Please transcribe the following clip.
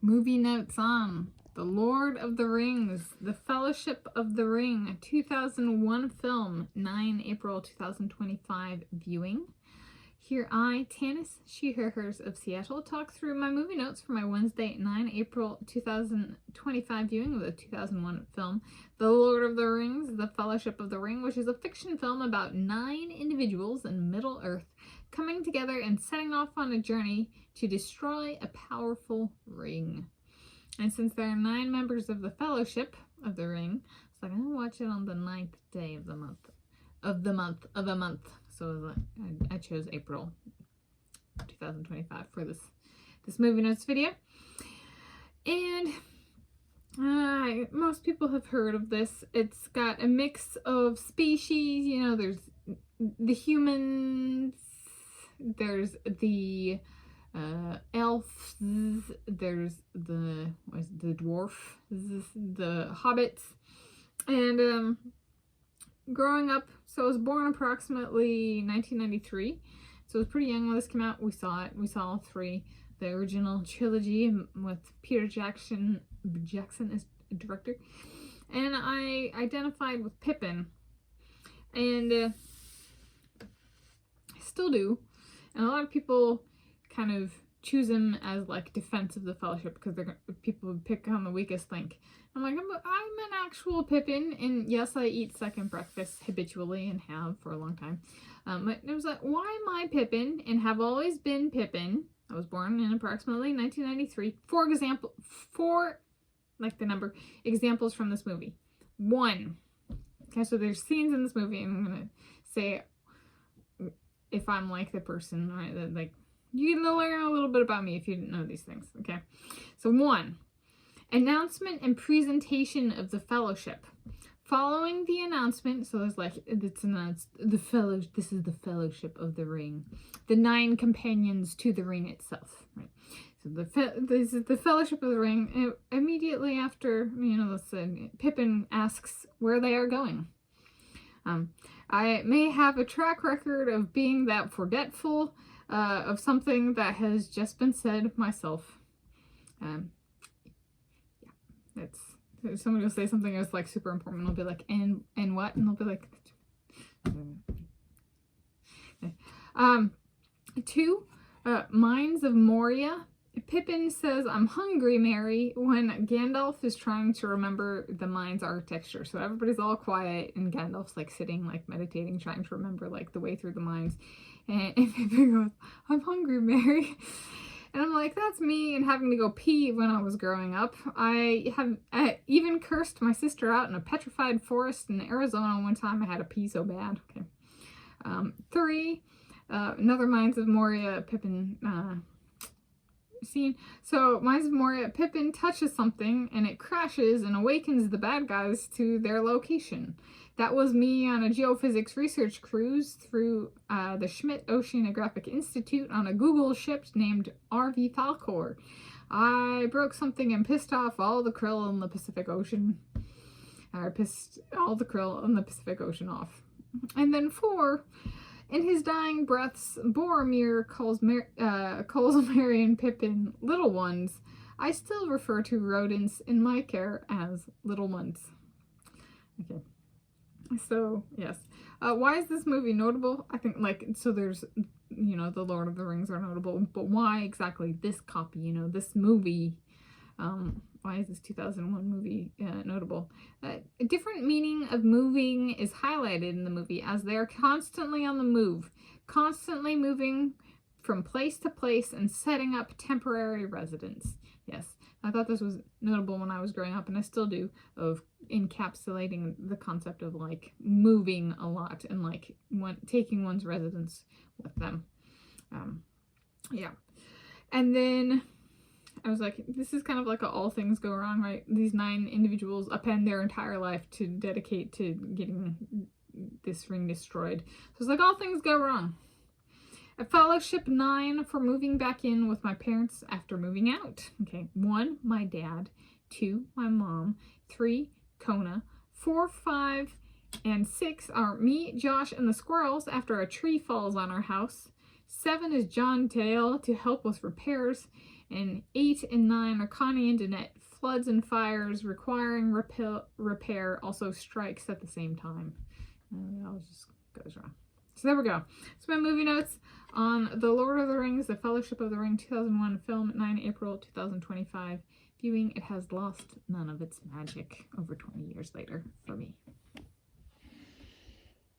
Movie notes on The Lord of the Rings, The Fellowship of the Ring, a 2001 film, 9 April 2025 viewing. Here I, Tanis, she, her, hers of Seattle, talk through my movie notes for my Wednesday, 9 April 2025 viewing of the 2001 film, The Lord of the Rings, The Fellowship of the Ring, which is a fiction film about 9 individuals in Middle-earth coming together and setting off on a journey to destroy a powerful ring. And since there are 9 members of the Fellowship of the Ring, it's like I'm gonna watch it on the 9th day of the month. So I chose April 2025 for this movie notes video. And most people have heard of this. It's got a mix of species. You know, there's the humans, there's the elves, there's the dwarf, the hobbits, and growing up, so I was born approximately 1993, so I was pretty young when this came out. We saw it. We saw all 3, the original trilogy with Peter Jackson as director, and I identified with Pippin, and I still do. And a lot of people kind of choose him as like defense of the Fellowship because people would pick on the weakest link. I'm like, I'm an actual Pippin, and yes, I eat second breakfast habitually and have for a long time. But it was like, why am I Pippin and have always been Pippin? I was born in approximately 1993. Like the number, examples from this movie. 1. Okay, so there's scenes in this movie, and I'm gonna say if I'm like the person, right? That, like, you can learn a little bit about me if you didn't know these things. Okay, so 1. Announcement and presentation of the Fellowship. Following the announcement, so it's like it's announced this is the Fellowship of the Ring, the 9 companions to the ring itself, right? So this is the Fellowship of the Ring. Immediately after, you know, Pippin asks where they are going. I may have a track record of being that forgetful of something that has just been said myself. It's somebody will say something that's like super important, and I'll be like, and what? And they'll be like, 2, Mines of Moria. Pippin says, I'm hungry, Mary, when Gandalf is trying to remember the mine's architecture. So everybody's all quiet, and Gandalf's like sitting, like meditating, trying to remember like the way through the mines. And Pippin goes, I'm hungry, Mary. And I'm like, that's me, and having to go pee when I was growing up. I even cursed my sister out in a petrified forest in Arizona one time. I had to pee so bad. Okay. 3, another Mines of Moria Pippin scene. So Mines of Moria, Pippin touches something and it crashes and awakens the bad guys to their location. That was me on a geophysics research cruise through the Schmidt Oceanographic Institute on a Google ship named RV Falcor. I broke something and pissed off all the krill in the Pacific Ocean. I pissed all the krill in the Pacific Ocean off. And then 4, in his dying breaths, Boromir calls Merry and Pippin little ones. I still refer to rodents in my care as little ones. Okay. So, yes. Why is this movie notable? I think, like, so there's, you know, The Lord of the Rings are notable, but why exactly this copy, you know, this movie? Why is this 2001 movie notable? A different meaning of moving is highlighted in the movie as they are constantly on the move, constantly moving from place to place and setting up temporary residence. Yes, I thought this was notable when I was growing up, and I still do, of encapsulating the concept of like moving a lot and like taking one's residence with them. Yeah. And then I was like, this is kind of like all things go wrong, right? These 9 individuals append their entire life to dedicate to getting this ring destroyed. So it's like all things go wrong. A Fellowship 9 for moving back in with my parents after moving out. Okay, 1, my dad. 2, my mom. 3, Kona. 4, 5, and 6 are me, Josh, and the squirrels after a tree falls on our house. 7 is John Dale to help with repairs. And 8 and 9 are Connie and Danette. Floods and fires requiring repair also strikes at the same time. And it all just goes wrong. So there we go. So my movie notes on The Lord of the Rings, The Fellowship of the Ring, 2001 film, 9 April 2025. Viewing, it has lost none of its magic over 20 years later for me.